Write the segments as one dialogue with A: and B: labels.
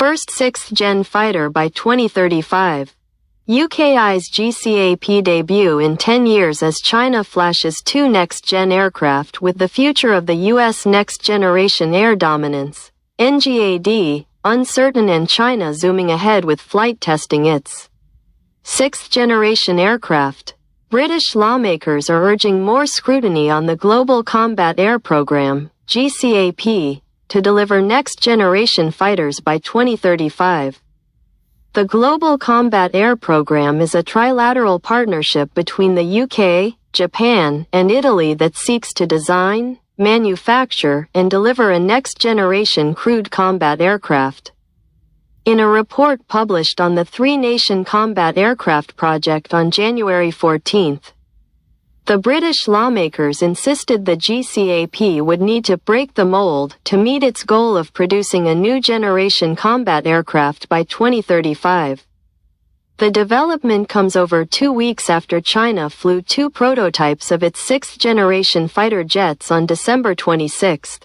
A: First 6th-Gen fighter by 2035. UK's GCAP debut in 10 years as China flashes 2 next-gen aircraft with the future of the U.S. next-generation air dominance, NGAD, uncertain and China zooming ahead with flight testing its 6th-generation aircraft. British lawmakers are urging more scrutiny on the Global Combat Air Programme, GCAP, to deliver next-generation fighters by 2035. The Global Combat Air Programme is a trilateral partnership between the UK, Japan, and Italy that seeks to design, manufacture, and deliver a next-generation crewed combat aircraft. In a report published on the Three-Nation Combat Aircraft Project on January 14, the British lawmakers insisted the GCAP would need to break the mold to meet its goal of producing a new generation combat aircraft by 2035. The development comes over 2 weeks after China flew 2 prototypes of its 6th-generation fighter jets on December 26.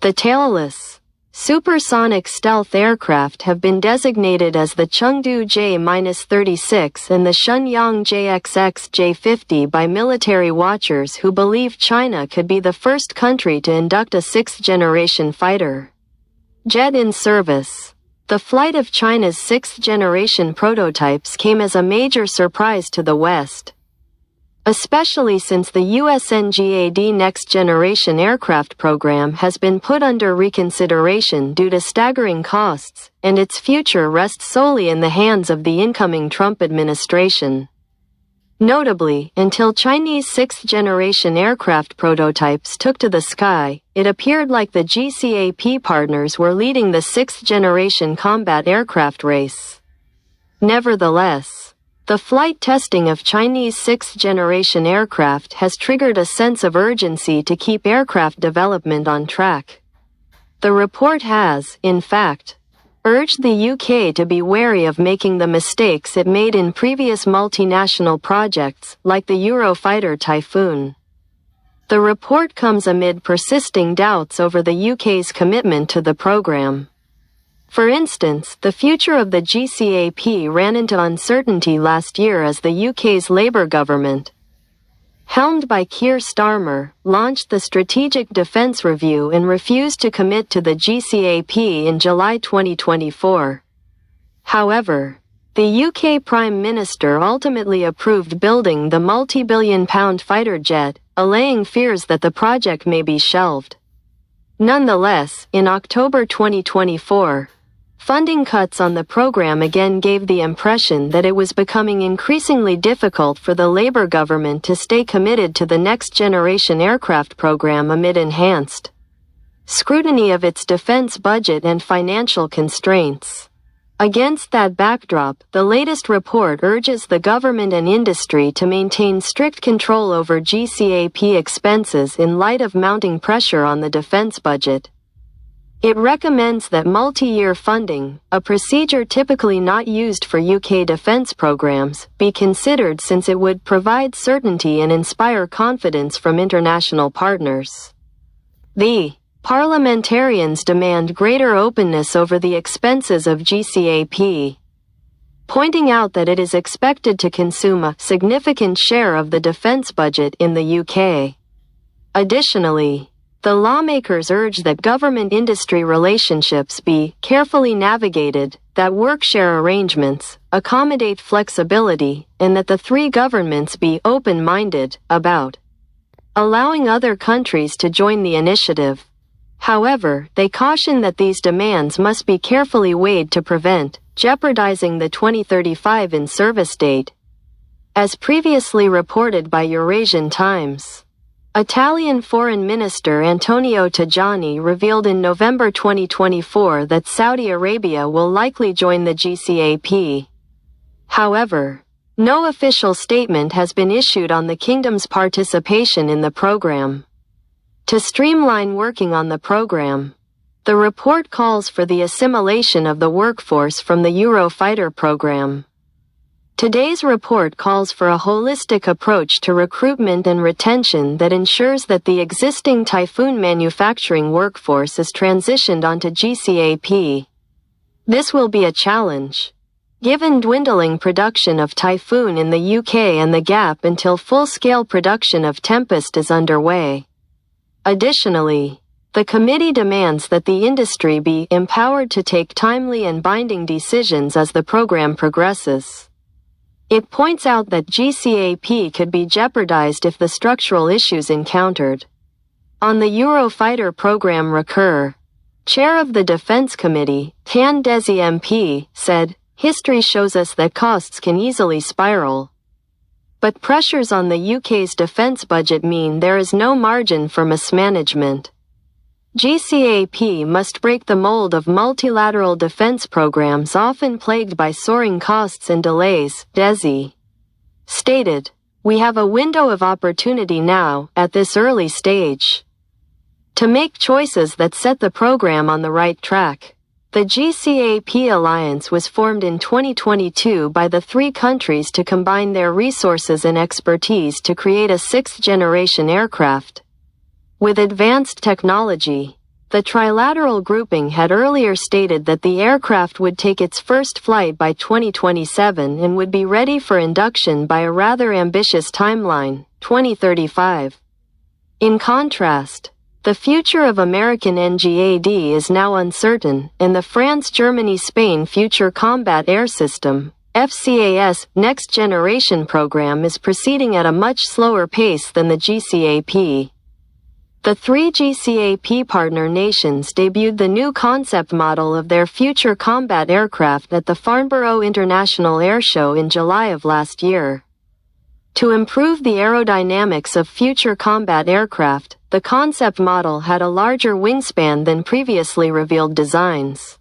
A: The tailless, supersonic stealth aircraft have been designated as the Chengdu J-36 and the Shenyang JXX-J50 by military watchers who believe China could be the first country to induct a 6th-generation fighter jet in service. The flight of China's 6th-generation prototypes came as a major surprise to the West, especially since the US NGAD next-generation aircraft program has been put under reconsideration due to staggering costs, and its future rests solely in the hands of the incoming Trump administration. Notably, until Chinese 6th-generation aircraft prototypes took to the sky, it appeared like the GCAP partners were leading the 6th-generation combat aircraft race. Nevertheless, the flight testing of Chinese 6th-generation aircraft has triggered a sense of urgency to keep aircraft development on track. The report has, in fact, urged the UK to be wary of making the mistakes it made in previous multinational projects, like the Eurofighter Typhoon. The report comes amid persisting doubts over the UK's commitment to the program. For instance, the future of the GCAP ran into uncertainty last year as the UK's Labour government, helmed by Keir Starmer, launched the Strategic Defence Review and refused to commit to the GCAP in July 2024. However, the UK Prime Minister ultimately approved building the multi-billion-pound fighter jet, allaying fears that the project may be shelved. Nonetheless, in October 2024, funding cuts on the program again gave the impression that it was becoming increasingly difficult for the Labour government to stay committed to the next-generation aircraft program amid enhanced scrutiny of its defence budget and financial constraints. Against that backdrop, the latest report urges the government and industry to maintain strict control over GCAP expenses in light of mounting pressure on the defence budget. It recommends that multi-year funding, a procedure typically not used for UK defence programmes, be considered since it would provide certainty and inspire confidence from international partners. The parliamentarians demand greater openness over the expenses of GCAP, pointing out that it is expected to consume a significant share of the defence budget in the UK. Additionally, the lawmakers urge that government-industry relationships be carefully navigated, that work-share arrangements accommodate flexibility, and that the three governments be open-minded about allowing other countries to join the initiative. However, they caution that these demands must be carefully weighed to prevent jeopardizing the 2035 in-service date. As previously reported by Eurasian Times, Italian Foreign Minister Antonio Tajani revealed in November 2024 that Saudi Arabia will likely join the GCAP. However, no official statement has been issued on the kingdom's participation in the program. To streamline working on the program, the report calls for the assimilation of the workforce from the Eurofighter program. Today's report calls for a holistic approach to recruitment and retention that ensures that the existing Typhoon manufacturing workforce is transitioned onto GCAP. This will be a challenge, given dwindling production of Typhoon in the UK and the gap until full-scale production of Tempest is underway. Additionally, the committee demands that the industry be empowered to take timely and binding decisions as the program progresses. It points out that GCAP could be jeopardized if the structural issues encountered on the Eurofighter program recur. Chair of the Defense Committee, Tan Desi MP, said, "History shows us that costs can easily spiral. But pressures on the UK's defence budget mean there is no margin for mismanagement. GCAP must break the mold of multilateral defence programs often plagued by soaring costs and delays," Desi stated. "We have a window of opportunity now, at this early stage, to make choices that set the program on the right track." The GCAP alliance was formed in 2022 by the three countries to combine their resources and expertise to create a sixth-generation aircraft with advanced technology. The trilateral grouping had earlier stated that the aircraft would take its first flight by 2027 and would be ready for induction by a rather ambitious timeline, 2035. In contrast, the future of American NGAD is now uncertain, and the France-Germany-Spain Future Combat Air System (FCAS) next-generation program is proceeding at a much slower pace than the GCAP. The three GCAP partner nations debuted the new concept model of their future combat aircraft at the Farnborough International Airshow in July of last year. To improve the aerodynamics of future combat aircraft, the concept model had a larger wingspan than previously revealed designs.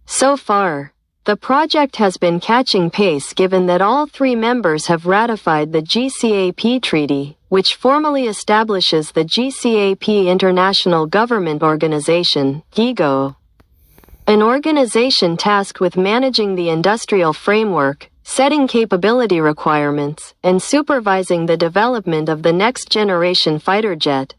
A: So far, the project has been catching pace given that all three members have ratified the GCAP Treaty, which formally establishes the GCAP International Government Organization, GIGO, an organization tasked with managing the industrial framework, setting capability requirements, and supervising the development of the next-generation fighter jet.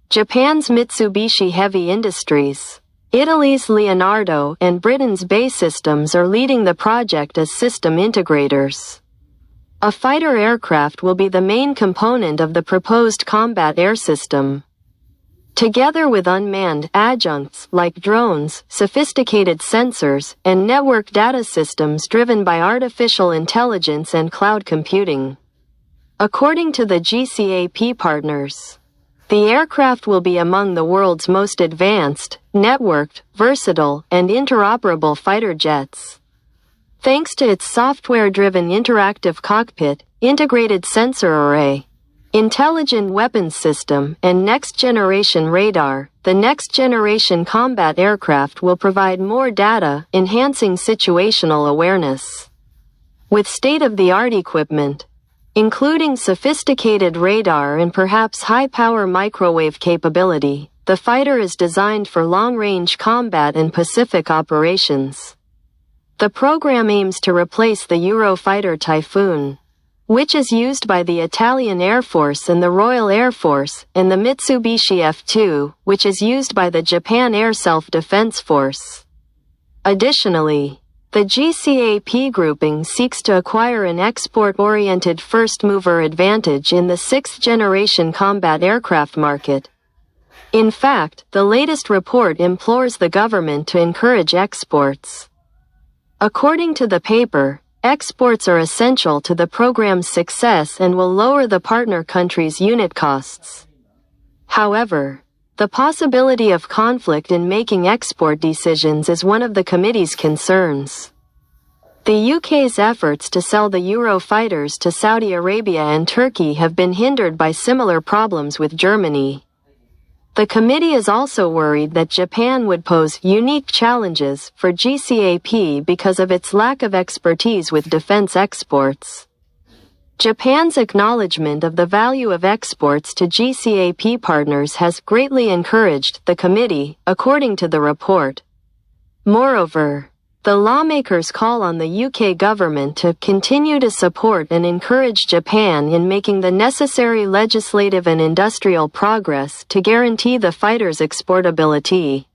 A: Japan's Mitsubishi Heavy Industries, Italy's Leonardo, and Britain's BAE Systems are leading the project as system integrators. A fighter aircraft will be the main component of the proposed combat air system, together with unmanned adjuncts like drones, sophisticated sensors, and network data systems driven by artificial intelligence and cloud computing. According to the GCAP partners, the aircraft will be among the world's most advanced, networked, versatile, and interoperable fighter jets. Thanks to its software-driven interactive cockpit, integrated sensor array, intelligent weapons system, and next-generation radar, the next-generation combat aircraft will provide more data, enhancing situational awareness. With state-of-the-art equipment, including sophisticated radar and perhaps high-power microwave capability, the fighter is designed for long-range combat and Pacific operations. The program aims to replace the Eurofighter Typhoon, which is used by the Italian Air Force and the Royal Air Force, and the Mitsubishi F-2, which is used by the Japan Air Self-Defense Force. Additionally, the GCAP grouping seeks to acquire an export-oriented first-mover advantage in the sixth-generation combat aircraft market. In fact, the latest report implores the government to encourage exports. According to the paper, exports are essential to the program's success and will lower the partner country's unit costs. However, the possibility of conflict in making export decisions is one of the committee's concerns. The UK's efforts to sell the Eurofighters to Saudi Arabia and Turkey have been hindered by similar problems with Germany. The committee is also worried that Japan would pose unique challenges for GCAP because of its lack of expertise with defense exports. Japan's acknowledgement of the value of exports to GCAP partners has greatly encouraged the committee, according to the report. Moreover, the lawmakers call on the UK government to continue to support and encourage Japan in making the necessary legislative and industrial progress to guarantee the fighter's exportability.